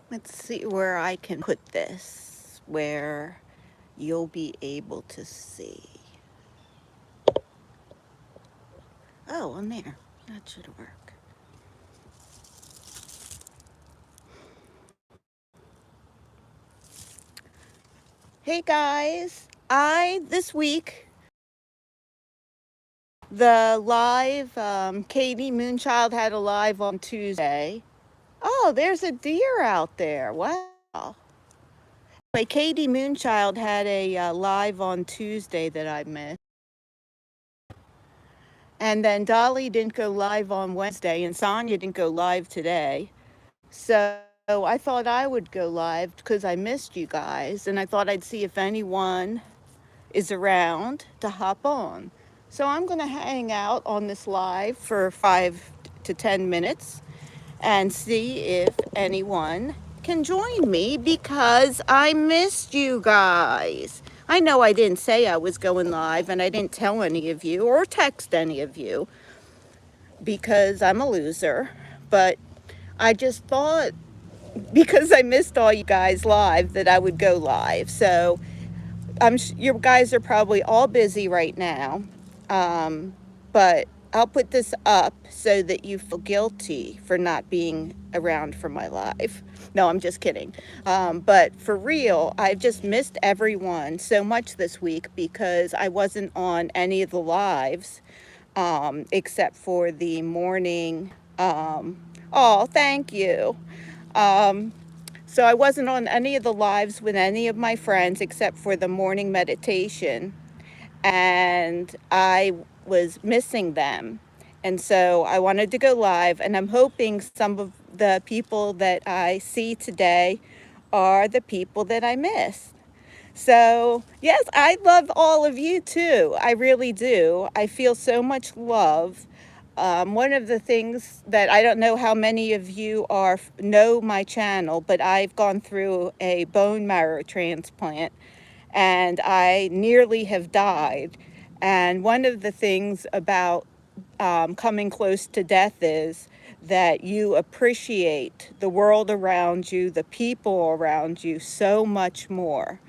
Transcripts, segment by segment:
Let's see where I can put this, where you'll be able to see. Oh, on there. That should work. Hey guys, this week, the live, Katie Moonchild had a live on Tuesday. Oh, there's a deer out there. Wow. Anyway, Katie Moonchild had a live on Tuesday that I missed. And then Dolly didn't go live on Wednesday, and Sonia didn't go live today. So I thought I would go live because I missed you guys, and I thought I'd see if anyone is around to hop on. So I'm going to hang out on this live for 5 to 10 minutes and see if anyone can join me because I missed you guys. I know I didn't say I was going live, and I didn't tell any of you or text any of you because I'm a loser, but I just thought because I missed all you guys live that I would go live. So you guys are probably all busy right now, but I'll put this up so that you feel guilty for not being around for my live. No, I'm just kidding. But for real, I've just missed everyone so much this week because I wasn't on any of the lives except for the morning. Oh, thank you. So I wasn't on any of the lives with any of my friends except for the morning meditation, and I was missing them. And so I wanted to go live, and I'm hoping some of the people that I see today are the people that I missed. So, yes, I love all of you too. I really do. I feel so much love. One of the things that I don't know how many of you know my channel, but I've gone through a bone marrow transplant and I nearly have died. And one of the things about coming close to death is that you appreciate the world around you, the people around you so much more.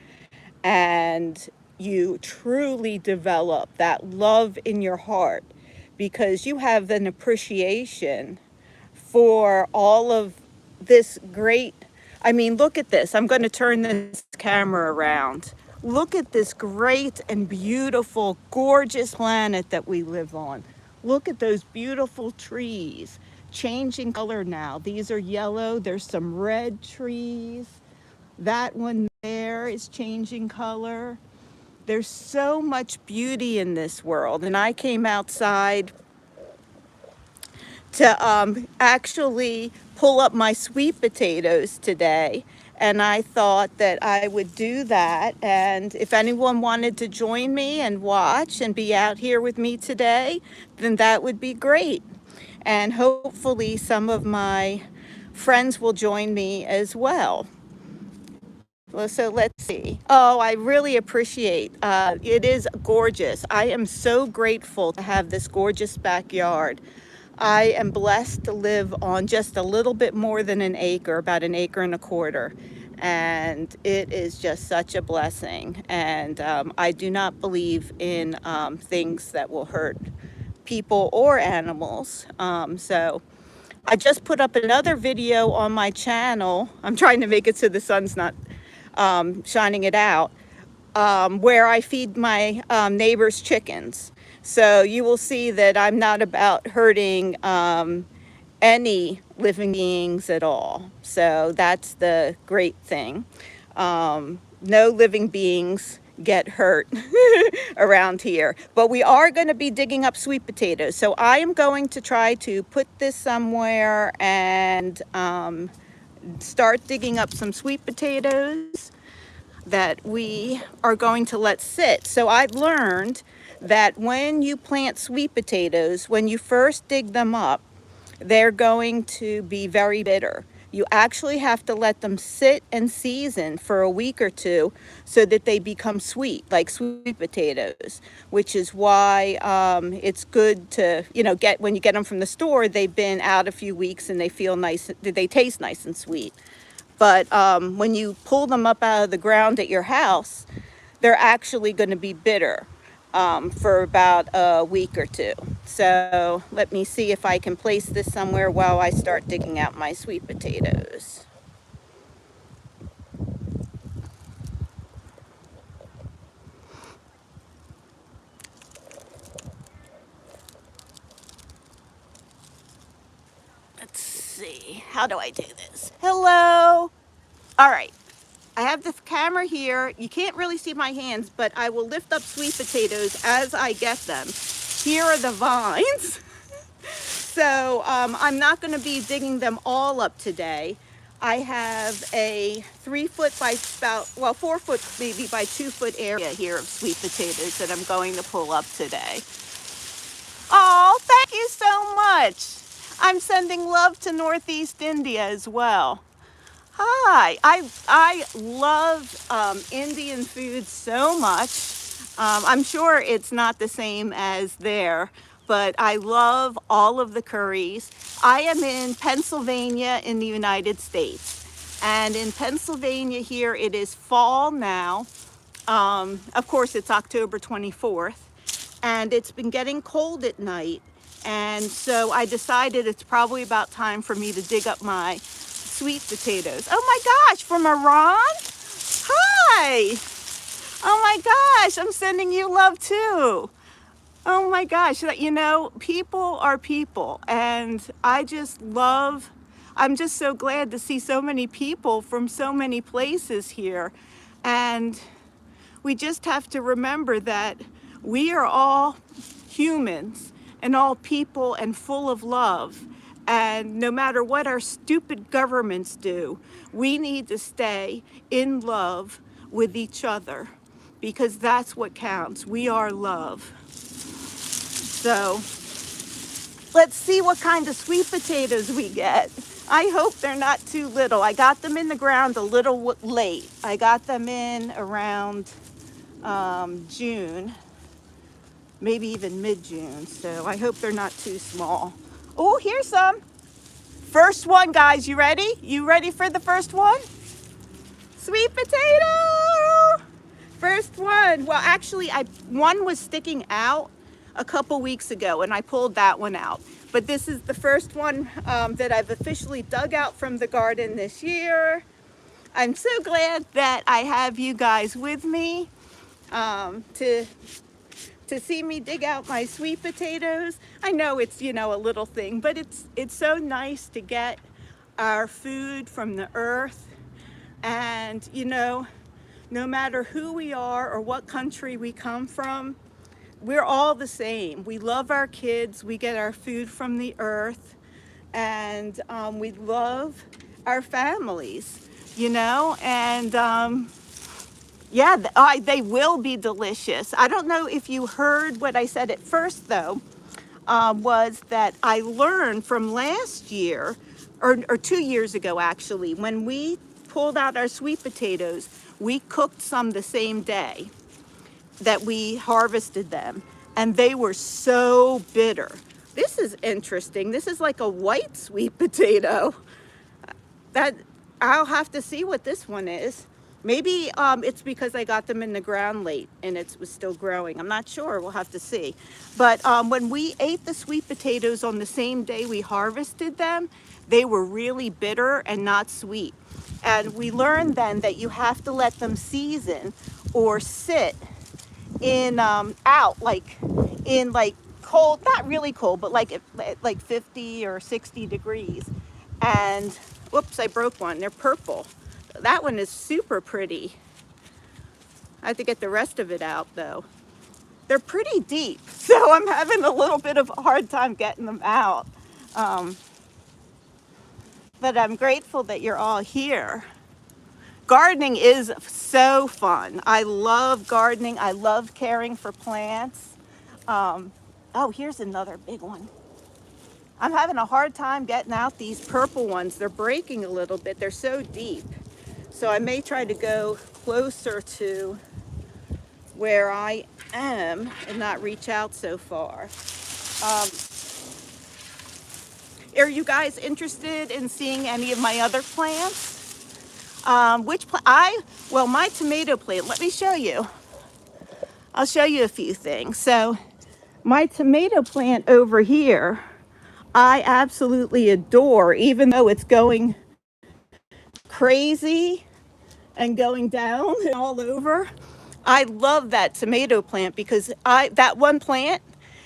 And you truly develop that love in your heart because you have an appreciation for all of this great. I mean, look at this. I'm going to turn this camera around. Look at this great and beautiful, gorgeous planet that we live on. Look at those beautiful trees changing color now. These are yellow. There's some red trees. That one there is changing color. There's so much beauty in this world. And I came outside to actually pull up my sweet potatoes today. And I thought that I would do that. And if anyone wanted to join me and watch and be out here with me today, then that would be great. And hopefully some of my friends will join me as well. Well, so let's see. Oh, I really appreciate it is gorgeous. I am so grateful to have this gorgeous backyard. I am blessed to live on just a little bit more than an acre, about an acre and a quarter. And it is just such a blessing. And I do not believe in things that will hurt people or animals. So I just put up another video on my channel. I'm trying to make it so the sun's not shining it out, where I feed my neighbor's chickens. So you will see that I'm not about hurting any living beings at all. So that's the great thing. No living beings get hurt around here. But we are going to be digging up sweet potatoes. So I am going to try to put this somewhere and start digging up some sweet potatoes that we are going to let sit. So I learned that when you plant sweet potatoes, when you first dig them up, they're going to be very bitter. You actually have to let them sit and season for a week or two so that they become sweet, like sweet potatoes, which is why it's good to, get when you get them from the store, they've been out a few weeks and they feel nice, they taste nice and sweet. But when you pull them up out of the ground at your house, they're actually going to be bitter for about a week or two. So let me see if I can place this somewhere while I start digging out my sweet potatoes. Let's see, how do I do this? Hello. All right. I have the camera here. You can't really see my hands, but I will lift up sweet potatoes as I get them. Here are the vines. So I'm not going to be digging them all up today. I have a 3 foot by about, 4 foot maybe by 2 foot area here of sweet potatoes that I'm going to pull up today. Oh, thank you so much. I'm sending love to Northeast India as well. Hi, I love Indian food so much. I'm sure it's not the same as there, but I love all of the curries. I am in Pennsylvania in the United States. And in Pennsylvania here, it is fall now. Of course, it's October 24th. And it's been getting cold at night. And so I decided it's probably about time for me to dig up my sweet potatoes. Oh my gosh, from Iran? Hi! Oh my gosh, I'm sending you love too. Oh my gosh, people are people, and I'm just so glad to see so many people from so many places here. And we just have to remember that we are all humans and all people and full of love. And no matter what our stupid governments do, we need to stay in love with each other because that's what counts. We are love. So let's see what kind of sweet potatoes we get. I hope they're not too little. I got them in the ground a little late. I got them in around June, maybe even mid-June. So I hope they're not too small. Oh, here's some. First one, guys. You ready? You ready for the first one? Sweet potato! First one. Well, actually, one was sticking out a couple weeks ago, and I pulled that one out. But this is the first one that I've officially dug out from the garden this year. I'm so glad that I have you guys with me to see me dig out my sweet potatoes. I know it's, a little thing, but it's so nice to get our food from the earth. And, no matter who we are or what country we come from, we're all the same. We love our kids. We get our food from the earth. And we love our families, and yeah, they will be delicious. I don't know if you heard what I said at first, though, was that I learned from last year, or 2 years ago, actually, when we pulled out our sweet potatoes, we cooked some the same day that we harvested them, and they were so bitter. This is interesting. This is like a white sweet potato. That I'll have to see what this one is. Maybe it's because I got them in the ground late and it was still growing. I'm not sure. We'll have to see. But when we ate the sweet potatoes on the same day we harvested them, they were really bitter and not sweet. And we learned then that you have to let them season or sit in cold, not really cold, but like 50 or 60 degrees. And whoops, I broke one. They're purple. That one is super pretty. I have to get the rest of it out though. They're pretty deep, so I'm having a little bit of a hard time getting them out. But I'm grateful that you're all here. Gardening is so fun. I love gardening. I love caring for plants. Oh, here's another big one. I'm having a hard time getting out these purple ones. They're breaking a little bit. They're so deep. So I may try to go closer to where I am and not reach out so far. Um, are you guys interested in seeing any of my other plants? Well, my tomato plant, let me show you. I'll show you a few things. So my tomato plant over here, I absolutely adore, even though it's going crazy and going down and all over. I love that tomato plant because that one plant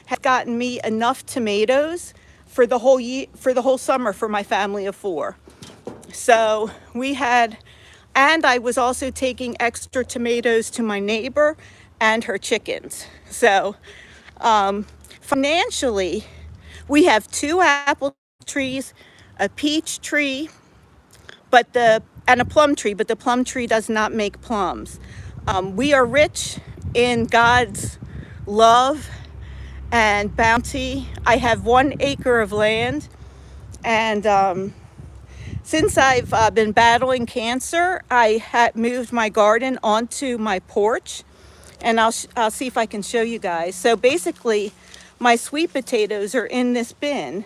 has gotten me enough tomatoes for the whole year, for the whole summer for my family of 4. So we had, and I was also taking extra tomatoes to my neighbor and her chickens. So financially, we have 2 apple trees, a peach tree, and a plum tree, but the plum tree does not make plums. We are rich in God's love and bounty. I have 1 acre of land, and since I've been battling cancer, I had moved my garden onto my porch, and I'll see if I can show you guys. So basically, my sweet potatoes are in this bin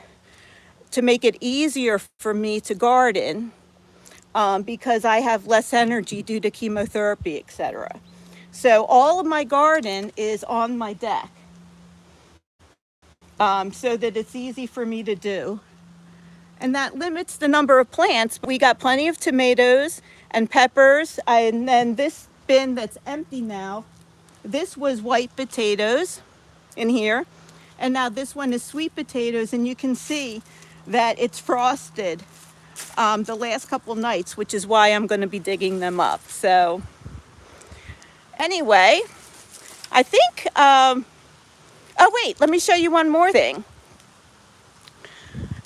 to make it easier for me to garden. Because I have less energy due to chemotherapy, etc. So all of my garden is on my deck, so that it's easy for me to do. And that limits the number of plants. We got plenty of tomatoes and peppers. And then this bin that's empty now, this was white potatoes in here. And now this one is sweet potatoes, and you can see that it's frosted the last couple nights, which is why I'm going to be digging them up. So anyway, I think, oh wait, let me show you one more thing.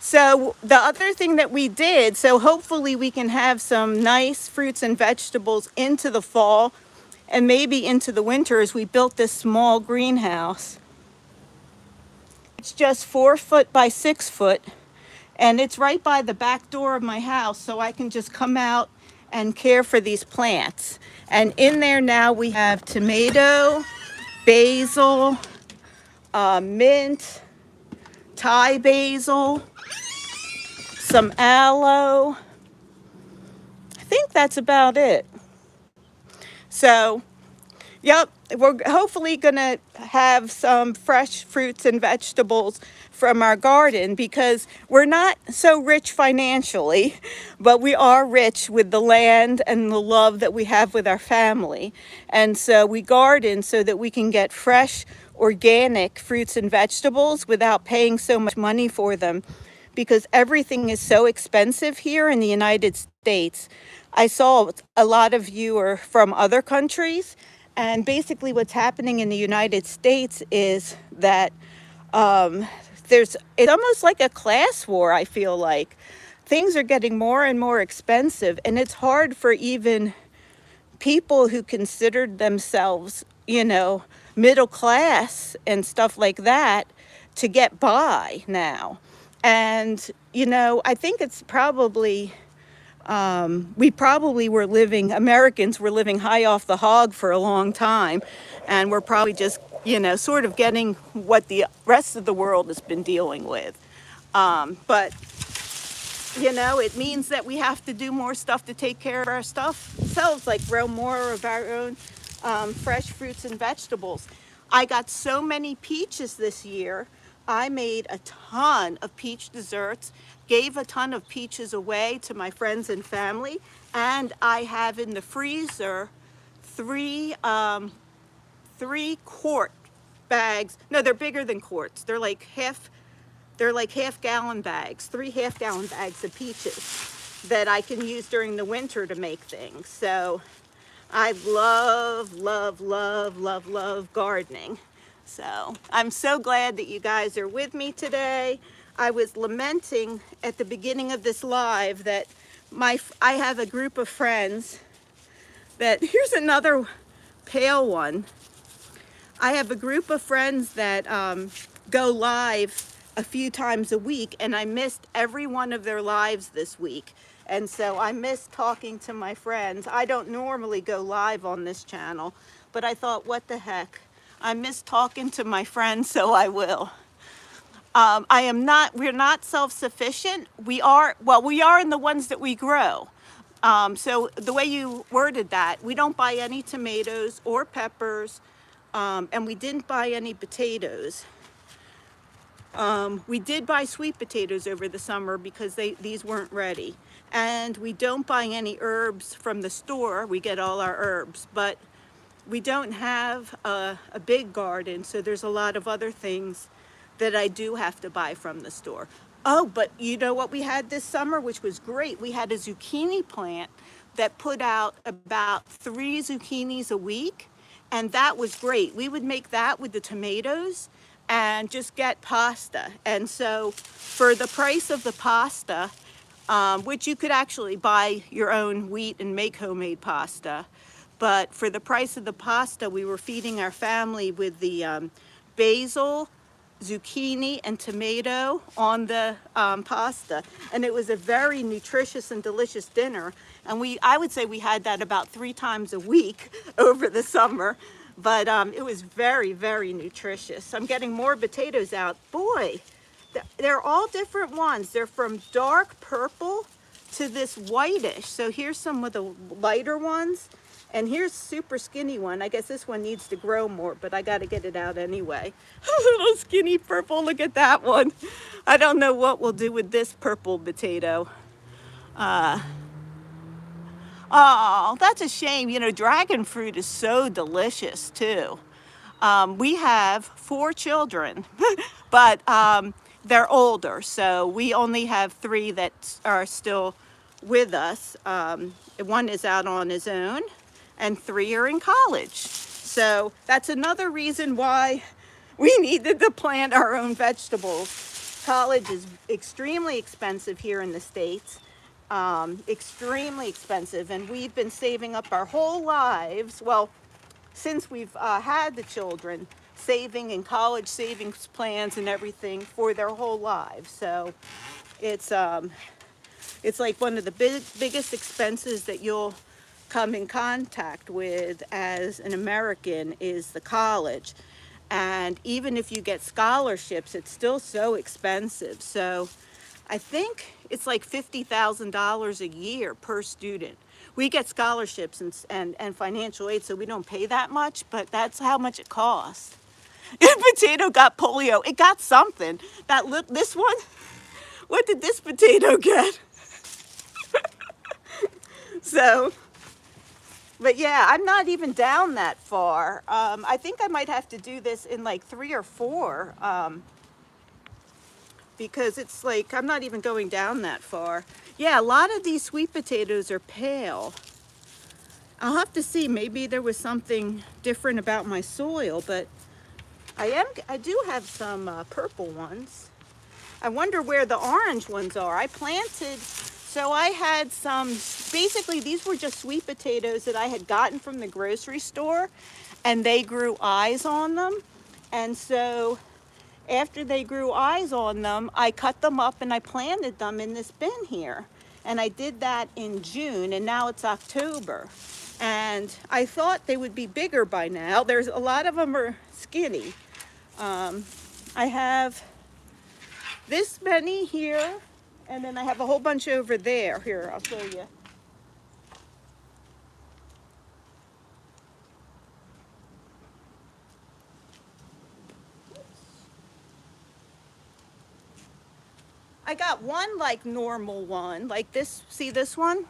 So the other thing that we did, so hopefully we can have some nice fruits and vegetables into the fall and maybe into the winter, is we built this small greenhouse. It's just 4 foot by 6 foot. And it's right by the back door of my house, so I can just come out and care for these plants. And in there now we have tomato, basil, mint, Thai basil, some aloe. I think that's about it. So, yep, we're hopefully gonna have some fresh fruits and vegetables from our garden, because we're not so rich financially, but we are rich with the land and the love that we have with our family. And so we garden so that we can get fresh, organic fruits and vegetables without paying so much money for them, because everything is so expensive here in the United States. I saw a lot of you are from other countries, and basically what's happening in the United States is that it's almost like a class war, I feel like. Things are getting more and more expensive, and it's hard for even people who considered themselves, middle class and stuff like that to get by now. And, I think it's probably, Americans were living high off the hog for a long time, and we're probably just, sort of getting what the rest of the world has been dealing with. But, it means that we have to do more stuff to take care of our ourselves, like grow more of our own fresh fruits and vegetables. I got so many peaches this year. I made a ton of peach desserts, gave a ton of peaches away to my friends and family, and I have in the freezer 3 quart bags. No, they're bigger than quarts. They're like half gallon bags, 3 half-gallon bags of peaches that I can use during the winter to make things. So I love, love, love, love, love gardening. So I'm so glad that you guys are with me today. I was lamenting at the beginning of this live that I have a group of friends that, here's another pale one. I have a group of friends that go live a few times a week, and I missed every one of their lives this week. And so I missed talking to my friends. I don't normally go live on this channel, but I thought, what the heck? I miss talking to my friends, so I will. We're not self-sufficient. Well, we are in the ones that we grow. So the way you worded that, we don't buy any tomatoes or peppers, and we didn't buy any potatoes. We did buy sweet potatoes over the summer because these weren't ready. And we don't buy any herbs from the store. We get all our herbs, but we don't have a big garden, so there's a lot of other things that I do have to buy from the store. Oh, but you know what we had this summer, which was great? We had a zucchini plant that put out about 3 zucchinis a week, and that was great. We would make that with the tomatoes and just get pasta. And so for the price of the pasta, which you could actually buy your own wheat and make homemade pasta, but for the price of the pasta, we were feeding our family with the basil, zucchini, and tomato on the pasta. And it was a very nutritious and delicious dinner. And I would say we had that about 3 times a week over the summer. But it was very, very nutritious. I'm getting more potatoes out. Boy, they're all different ones. They're from dark purple to this whitish. So here's some of the lighter ones. And here's super skinny one. I guess this one needs to grow more, but I got to get it out anyway. A little skinny purple, look at that one. I don't know what we'll do with this purple potato. Oh, that's a shame. You know, dragon fruit is so delicious too. We have 4 children, but they're older, so we only have 3 that are still with us. One is out on his own, and 3 are in college. So that's another reason why we needed to plant our own vegetables. College is extremely expensive here in the States, extremely expensive, and we've been saving up our whole lives, well, since we've had the children, saving in college savings plans and everything for their whole lives. So it's like one of the biggest expenses that you'll come in contact with as an American is the college. And even if you get scholarships, it's still so expensive. So I think it's like $50,000 a year per student. We get scholarships and financial aid, so we don't pay that much, but that's how much it costs. If potato got polio, it got something. This one, what did this potato get? So, but yeah, I'm not even down that far. I think I might have to do this in like 3 or 4, because it's like, I'm not even going down that far. Yeah, a lot of these sweet potatoes are pale. I'll have to see, maybe there was something different about my soil, but I do have some purple ones. I wonder where the orange ones are. I planted, so I had some, basically these were just sweet potatoes that I had gotten from the grocery store, and they grew eyes on them. And so after they grew eyes on them, I cut them up and I planted them in this bin here. And I did that in June, and now it's October. And I thought they would be bigger by now. There's a lot of them are skinny. I have this many here, and then I have a whole bunch over there. Here, I'll show you. I got one like normal one, like this, see this one?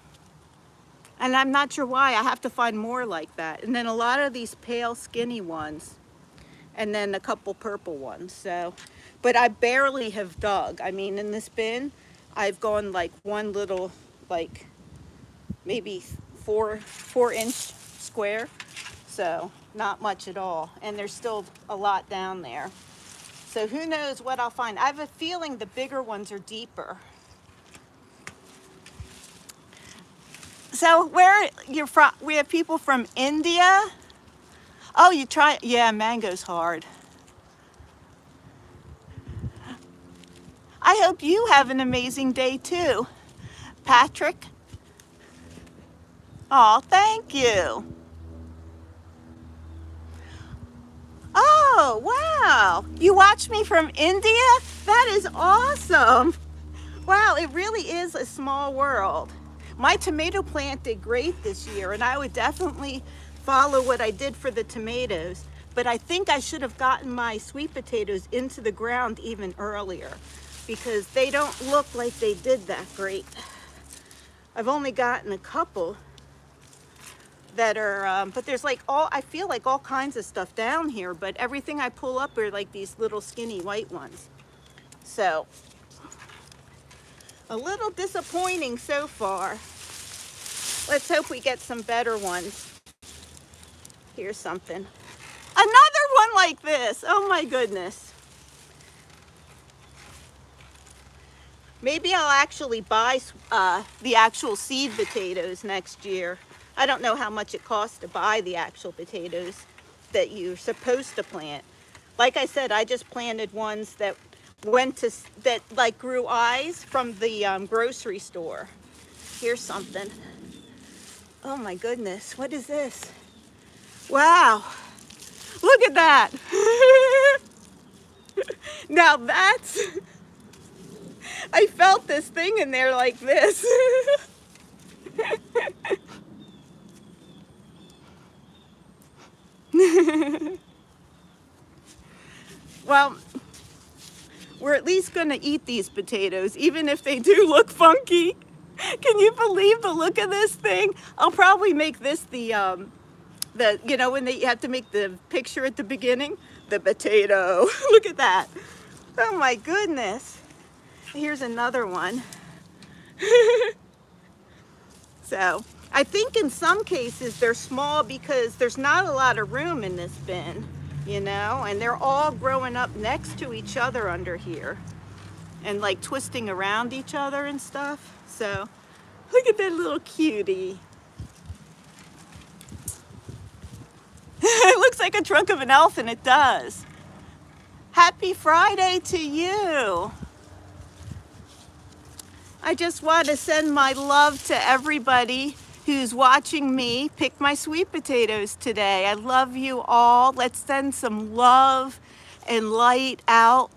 And I'm not sure why, I have to find more like that. And then a lot of these pale skinny ones, and then a couple purple ones. So, but I barely have dug. I mean, in this bin, I've gone like one little, like maybe 4-inch square. So not much at all. And there's still a lot down there. So who knows what I'll find. I have a feeling the bigger ones are deeper. So where you're from, we have people from India. Oh, you try, yeah, mango's hard. I hope you have an amazing day too. Patrick? Oh, thank you. Oh, wow. You watch me from India? That is awesome. Wow, it really is a small world. My tomato plant did great this year, and I would definitely follow what I did for the tomatoes. But I think I should have gotten my sweet potatoes into the ground even earlier because they don't look like they did that great. I've only gotten a couple that are, but there's like I feel like all kinds of stuff down here, but everything I pull up are like these little skinny white ones. So, a little disappointing so far. Let's hope we get some better ones. Here's something. Another one like this. Oh my goodness. Maybe I'll actually buy the actual seed potatoes next year. I don't know how much it costs to buy the actual potatoes that you're supposed to plant. Like I said, I just planted ones that like grew eyes from the grocery store. Here's something. Oh my goodness, what is this? Wow, look at that. Now that's, I felt this thing in there like this. Well, we're at least gonna eat these potatoes, even if they do look funky. Can you believe the look of this thing? I'll probably make this the you know, when they have to make the picture at the beginning, the potato. Look at that. Oh my goodness. Here's another one. So I think in some cases they're small because there's not a lot of room in this bin, you know, and they're all growing up next to each other under here and like twisting around each other and stuff. So look at that little cutie. It looks like a trunk of an elephant. It does. Happy Friday to you. I just want to send my love to everybody who's watching me pick my sweet potatoes today. I love you all. Let's send some love and light out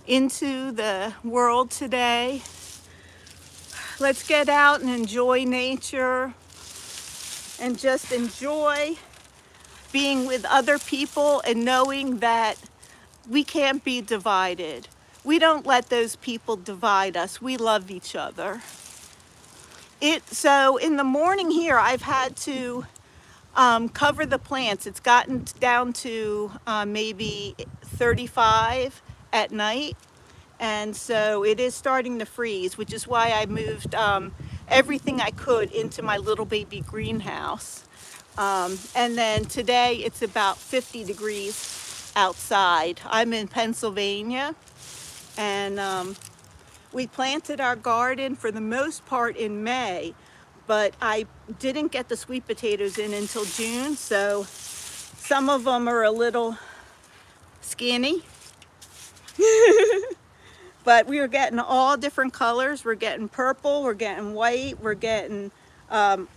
into the world today. Let's get out and enjoy nature and just enjoy being with other people and knowing that we can't be divided. We don't let those people divide us. We love each other. So in the morning here, I've had to cover the plants. It's gotten down to maybe 35 at night. And so it is starting to freeze, which is why I moved everything I could into my little baby greenhouse. And then today it's about 50 degrees outside. I'm in Pennsylvania, and we planted our garden for the most part in May, but I didn't get the sweet potatoes in until June, so some of them are a little skinny. But we are getting all different colors. We're getting purple, we're getting white, we're getting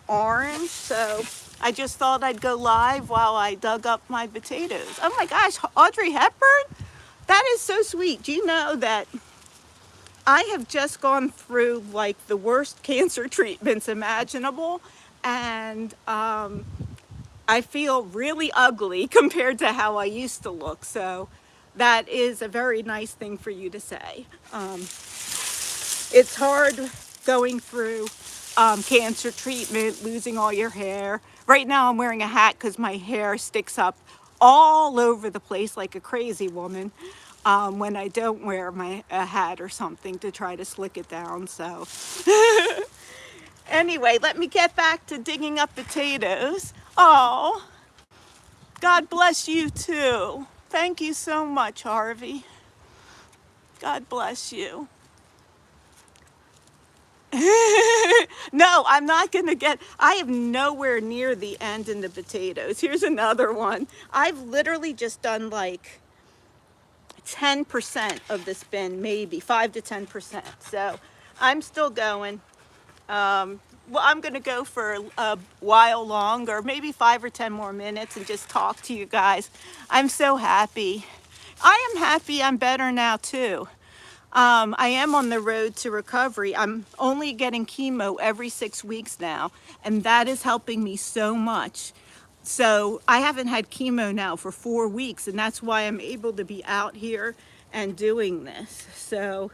orange. So I just thought I'd go live while I dug up my potatoes. Oh my gosh, Audrey Hepburn? That is so sweet. Do you know that I have just gone through like the worst cancer treatments imaginable, and I feel really ugly compared to how I used to look. So that is a very nice thing for you to say. It's hard going through cancer treatment, losing all your hair. Right now I'm wearing a hat because my hair sticks up all over the place like a crazy woman when I don't wear a hat or something to try to slick it down. So anyway, let me get back to digging up potatoes. Oh, God bless you too. Thank you so much, Harvey. God bless you. No, I'm not gonna I am nowhere near the end in the potatoes. Here's another one. I've literally just done like 10% of this bin, maybe 5 to 10%. So I'm still going. Well, I'm going to go for a while longer, maybe 5 or 10 more minutes, and just talk to you guys. I'm so happy. I am happy I'm better now too. I am on the road to recovery. I'm only getting chemo every 6 weeks now, and that is helping me so much. So I haven't had chemo now for 4 weeks, and that's why I'm able to be out here and doing this. So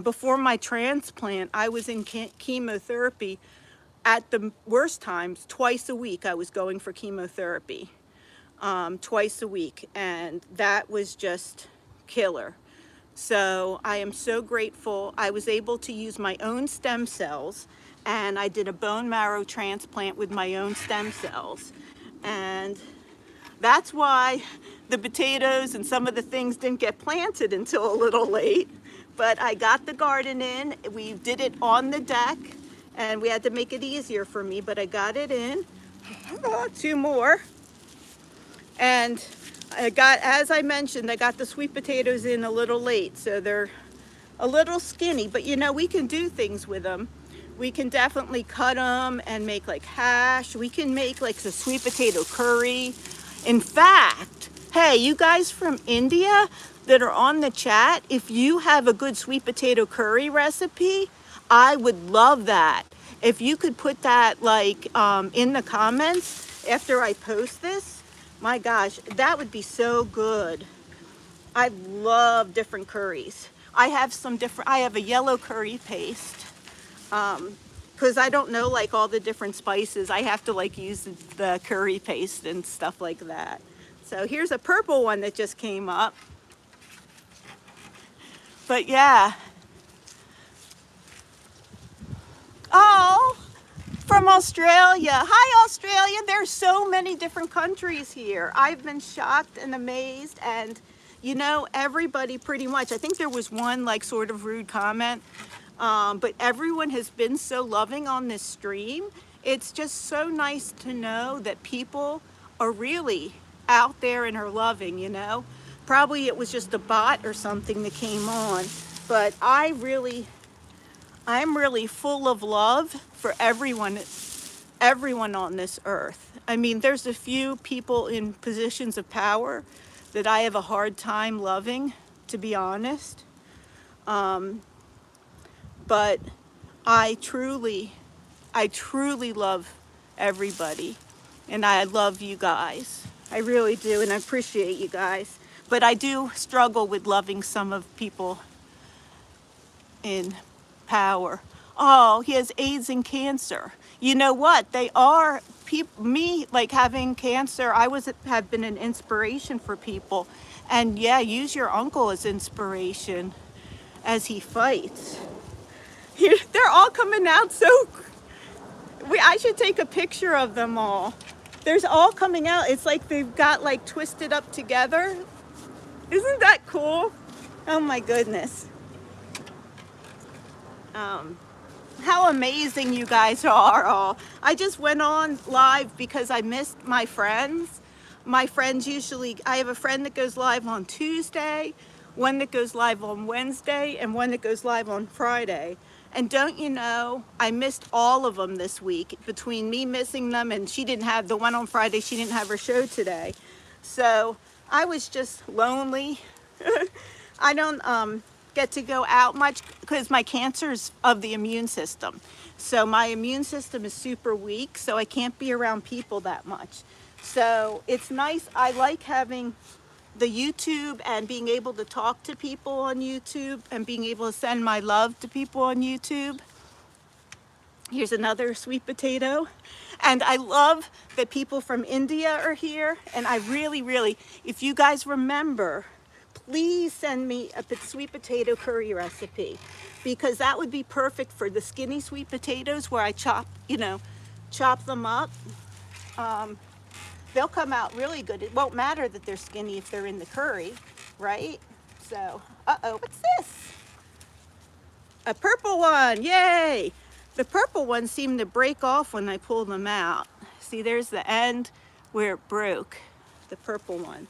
before my transplant, I was in chemotherapy at the worst times. Twice a week I was going for chemotherapy, twice a week, and that was just killer. So I am so grateful. I was able to use my own stem cells, and I did a bone marrow transplant with my own stem cells. And that's why the potatoes and some of the things didn't get planted until a little late. But I got the garden in. We did it on the deck, and we had to make it easier for me, but I got it in. 2 more. And I got, as I mentioned, I got the sweet potatoes in a little late, so they're a little skinny, but you know, we can do things with them. We can definitely cut them and make like hash. We can make like a sweet potato curry. In fact, hey, you guys from India that are on the chat, if you have a good sweet potato curry recipe, I would love that. If you could put that like in the comments after I post this, my gosh, that would be so good. I love different curries. I have a yellow curry paste because I don't know like all the different spices. I have to like use the curry paste and stuff like that. So here's a purple one that just came up. But yeah. Oh, from Australia. Hi, Australia. There's so many different countries here. I've been shocked and amazed, and you know, everybody pretty much, I think there was one like sort of rude comment, but everyone has been so loving on this stream. It's just so nice to know that people are really out there and are loving, you know. Probably it was just a bot or something that came on, but I'm really full of love for everyone on this earth. I mean, there's a few people in positions of power that I have a hard time loving, to be honest. But I truly love everybody, and I love you guys. I really do, and I appreciate you guys. But I do struggle with loving some of people in power. Oh, he has AIDS and cancer. You know what? They are me like having cancer. Have been an inspiration for people, and yeah, use your uncle as inspiration as he fights. They're all coming out so. I should take a picture of them all. There's all coming out. It's like they've got like twisted up together. Isn't that cool? Oh my goodness. How amazing you guys are all. I just went on live because I missed my friends. My friends usually, I have a friend that goes live on Tuesday, one that goes live on Wednesday, and one that goes live on Friday. And don't you know, I missed all of them this week. Between me missing them and she didn't have, the one on Friday, she didn't have her show today. So I was just lonely. I don't get to go out much because my cancer is of the immune system. So my immune system is super weak, so I can't be around people that much. So it's nice. I like having the YouTube and being able to talk to people on YouTube and being able to send my love to people on YouTube. Here's another sweet potato. And I love that people from India are here. And I really, if you guys remember, please send me a sweet potato curry recipe, because that would be perfect for the skinny sweet potatoes where I chop them up. They'll come out really good. It won't matter that they're skinny if they're in the curry, right? So, what's this? A purple one, yay! The purple ones seem to break off when I pull them out. See, there's the end where it broke, the purple one.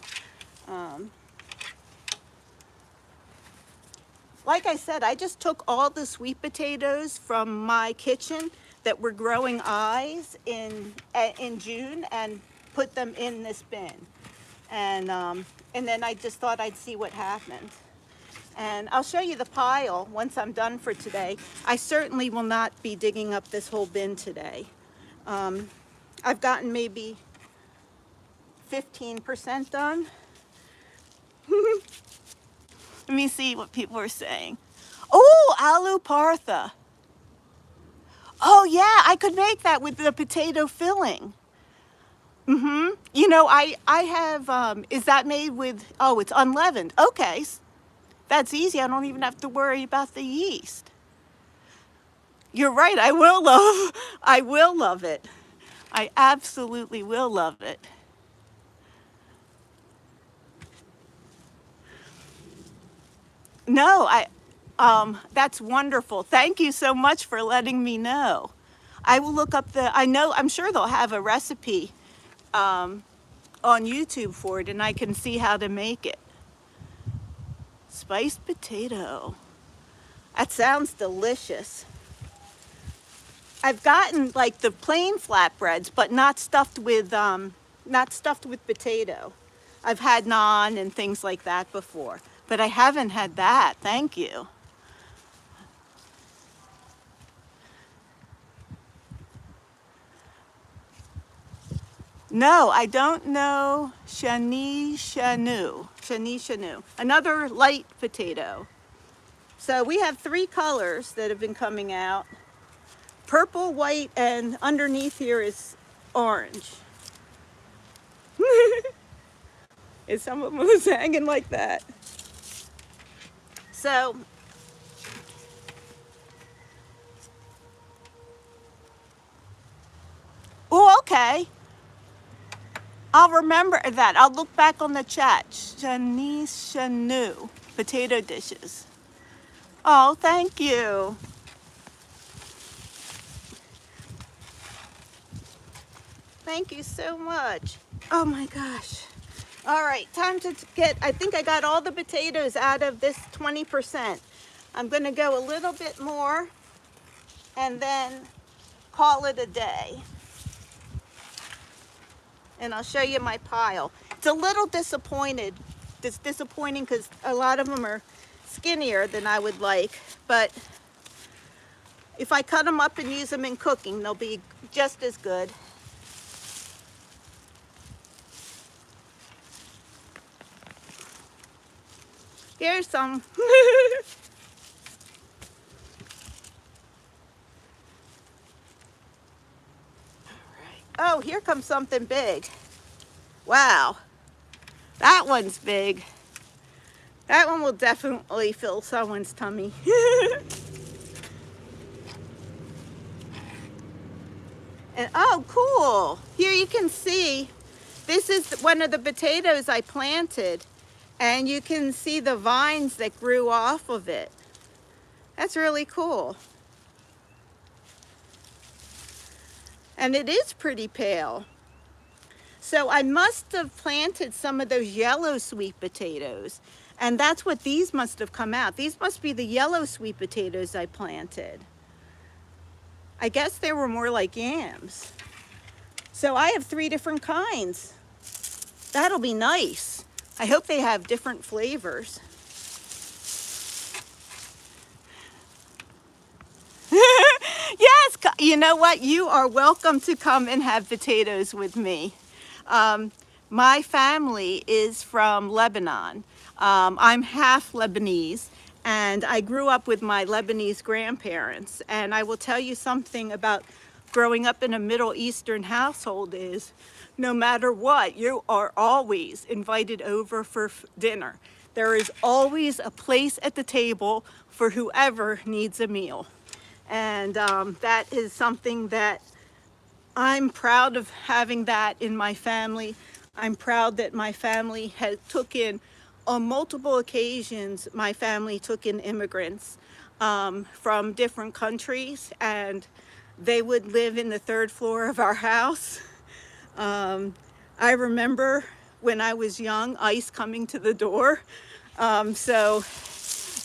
like I said, I just took all the sweet potatoes from my kitchen that were growing eyes in June and put them in this bin. And then I just thought I'd see what happened. And I'll show you the pile once I'm done for today. I certainly will not be digging up this whole bin today. I've gotten maybe 15% done. Let me see what people are saying. Oh, aloo partha. Oh yeah, I could make that with the potato filling. You know, I have, is that made with, oh, it's unleavened. Okay, that's easy. I don't even have to worry about the yeast. You're right, I will love it. I absolutely will love it. No, that's wonderful. Thank you so much for letting me know. I will look up I'm sure they'll have a recipe on YouTube for it, and I can see how to make it. Spiced potato. That sounds delicious. I've gotten like the plain flatbreads, but not stuffed with potato. I've had naan and things like that before, but I haven't had that. Thank you. No, I don't know Shani Shanu. Another light potato. So we have 3 colors that have been coming out. Purple, white, and underneath here is orange. And some of them was hanging like that. So, oh, okay. I'll remember that. I'll look back on the chat. Shanice Shanu, potato dishes. Oh, thank you. Thank you so much. Oh my gosh. All right, time to I think I got all the potatoes out of this 20%. I'm gonna go a little bit more and then call it a day. And I'll show you my pile. It's a little disappointing because a lot of them are skinnier than I would like, but if I cut them up and use them in cooking, they'll be just as good. Here's some. Oh, here comes something big. Wow, that one's big. That one will definitely fill someone's tummy. And oh, cool. Here you can see, this is one of the potatoes I planted, and you can see the vines that grew off of it. That's really cool. And it is pretty pale. So I must have planted some of those yellow sweet potatoes, and that's what these must have come out. These must be the yellow sweet potatoes I planted. I guess they were more like yams. So I have 3 different kinds. That'll be nice. I hope they have different flavors. Yes, you know what? You are welcome to come and have potatoes with me. My family is from Lebanon. I'm half Lebanese, and I grew up with my Lebanese grandparents. And I will tell you something about growing up in a Middle Eastern household is no matter what, you are always invited over for dinner. There is always a place at the table for whoever needs a meal. And that is something that I'm proud of, having that in my family. I'm proud that my family took in, on multiple occasions, my family took in immigrants from different countries, and they would live in the 3rd floor of our house. I remember when I was young, ICE coming to the door. So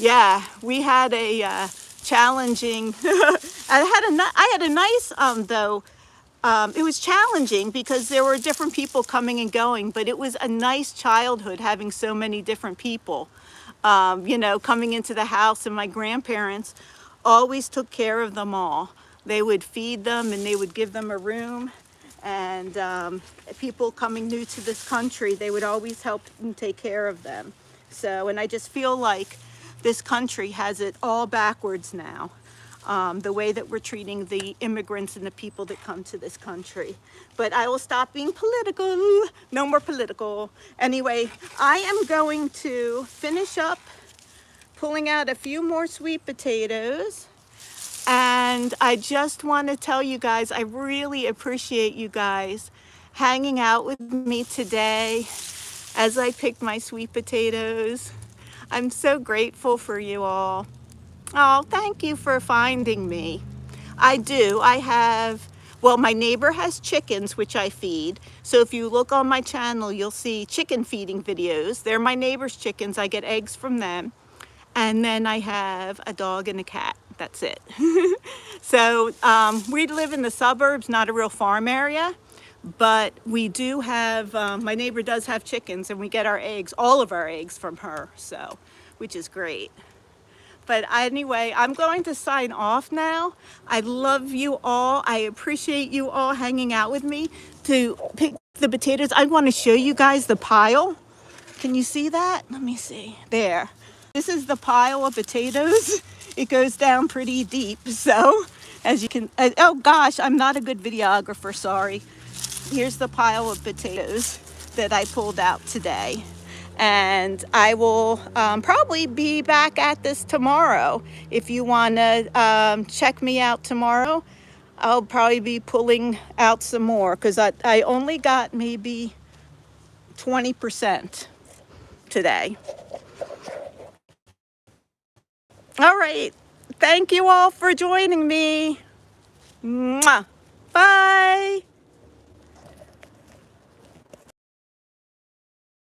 Yeah, we had a challenging. I had a nice though. It was challenging because there were different people coming and going, but it was a nice childhood having so many different people, you know, coming into the house. And my grandparents always took care of them all. They would feed them and they would give them a room. And people coming new to this country, they would always help and take care of them. So, and I just feel like this country has it all backwards now. The way that we're treating the immigrants and the people that come to this country. But I will stop being political. No more political. Anyway, I am going to finish up pulling out a few more sweet potatoes. And I just want to tell you guys, I really appreciate you guys hanging out with me today as I pick my sweet potatoes. I'm so grateful for you all. Oh, thank you for finding me. I do. I have, well, my neighbor has chickens, which I feed. So if you look on my channel, you'll see chicken feeding videos. They're my neighbor's chickens. I get eggs from them. And then I have a dog and a cat. That's it. So we live in the suburbs, not a real farm area. But we do have, my neighbor does have chickens, and we get our eggs, all of our eggs from her. So, which is great. But anyway, I'm going to sign off now. I love you all. I appreciate you all hanging out with me to pick the potatoes. I want to show you guys the pile. Can you see that? Let me see. There. This is the pile of potatoes. It goes down pretty deep. So, as you can, oh gosh, I'm not a good videographer, sorry. Here's the pile of potatoes that I pulled out today. And I will probably be back at this tomorrow. If you want to check me out tomorrow, I'll probably be pulling out some more because I only got maybe 20% today. All right. Thank you all for joining me. Mwah. Bye.